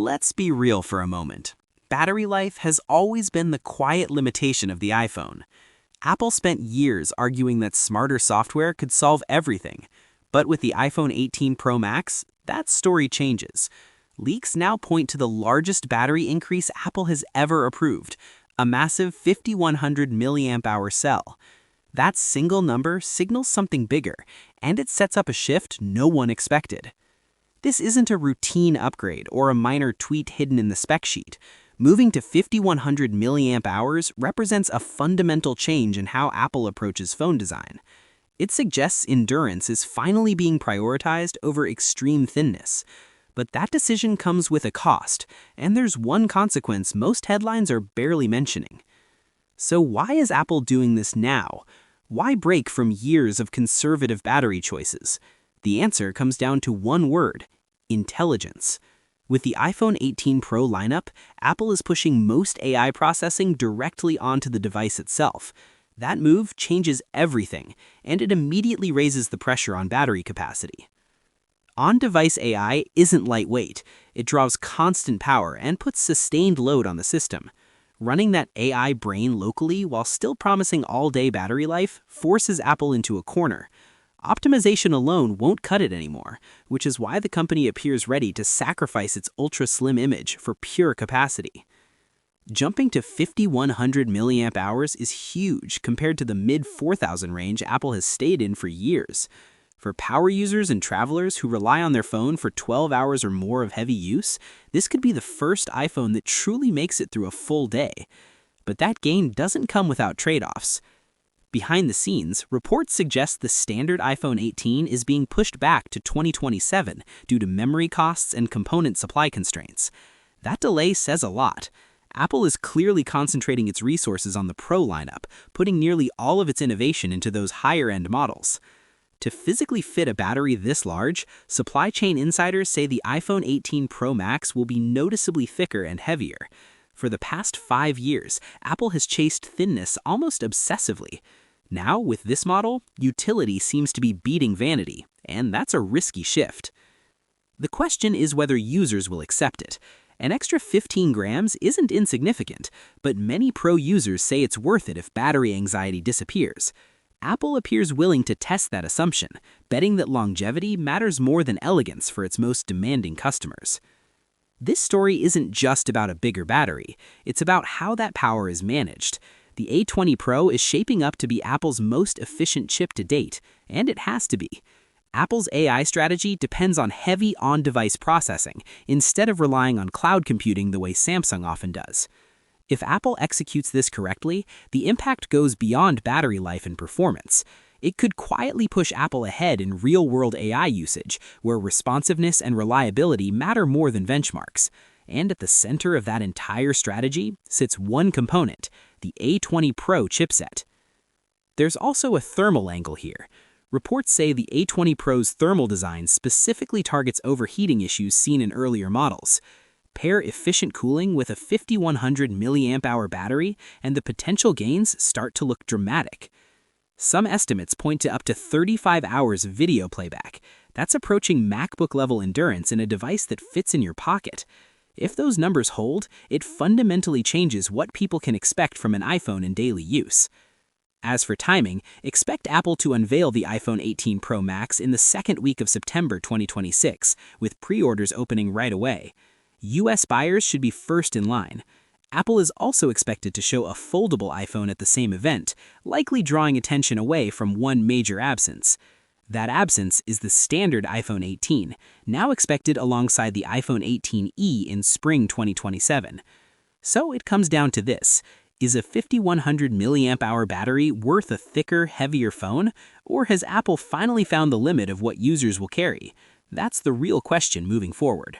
Let's be real for a moment. Battery life has always been the quiet limitation of the iPhone. Apple spent years arguing that smarter software could solve everything. But with the iPhone 18 Pro Max, that story changes. Leaks now point to the largest battery increase Apple has ever approved, a massive 5100 milliamp hour cell. That single number signals something bigger, and it sets up a shift no one expected. This isn't a routine upgrade or a minor tweak hidden in the spec sheet. Moving to 5100 milliamp hours represents a fundamental change in how Apple approaches phone design. It suggests endurance is finally being prioritized over extreme thinness. But that decision comes with a cost, and there's one consequence most headlines are barely mentioning. So why is Apple doing this now? Why break from years of conservative battery choices? The answer comes down to one word: intelligence. With the iPhone 18 Pro lineup, Apple is pushing most AI processing directly onto the device itself. That move changes everything, and it immediately raises the pressure on battery capacity. On-device AI isn't lightweight. It draws constant power and puts sustained load on the system. Running that AI brain locally while still promising all-day battery life forces Apple into a corner. Optimization alone won't cut it anymore, which is why the company appears ready to sacrifice its ultra-slim image for pure capacity. Jumping to 5100 milliamp hours is huge compared to the mid-4000 range Apple has stayed in for years. For power users and travelers who rely on their phone for 12 hours or more of heavy use, this could be the first iPhone that truly makes it through a full day. But that gain doesn't come without trade-offs. Behind the scenes, reports suggest the standard iPhone 18 is being pushed back to 2027 due to memory costs and component supply constraints. That delay says a lot. Apple is clearly concentrating its resources on the Pro lineup, putting nearly all of its innovation into those higher-end models. To physically fit a battery this large, supply chain insiders say the iPhone 18 Pro Max will be noticeably thicker and heavier. For the past 5 years, Apple has chased thinness almost obsessively. Now, with this model, utility seems to be beating vanity, and that's a risky shift. The question is whether users will accept it. An extra 15 grams isn't insignificant, but many Pro users say it's worth it if battery anxiety disappears. Apple appears willing to test that assumption, betting that longevity matters more than elegance for its most demanding customers. This story isn't just about a bigger battery, it's about how that power is managed. The A20 Pro is shaping up to be Apple's most efficient chip to date, and it has to be. Apple's AI strategy depends on heavy on-device processing, instead of relying on cloud computing the way Samsung often does. If Apple executes this correctly, the impact goes beyond battery life and performance. It could quietly push Apple ahead in real-world AI usage, where responsiveness and reliability matter more than benchmarks. And at the center of that entire strategy sits one component: the A20 Pro chipset. There's also a thermal angle here. Reports say the A20 Pro's thermal design specifically targets overheating issues seen in earlier models. Pair efficient cooling with a 5100 milliamp hour battery, and the potential gains start to look dramatic. Some estimates point to up to 35 hours of video playback. That's approaching MacBook-level endurance in a device that fits in your pocket. If those numbers hold, it fundamentally changes what people can expect from an iPhone in daily use. As for timing, expect Apple to unveil the iPhone 18 Pro Max in the second week of September 2026, with pre-orders opening right away. US buyers should be first in line. Apple is also expected to show a foldable iPhone at the same event, likely drawing attention away from one major absence. That absence is the standard iPhone 18, now expected alongside the iPhone 18e in spring 2027. So it comes down to this: is a 5100 milliamp hour battery worth a thicker, heavier phone, or has Apple finally found the limit of what users will carry? That's the real question moving forward.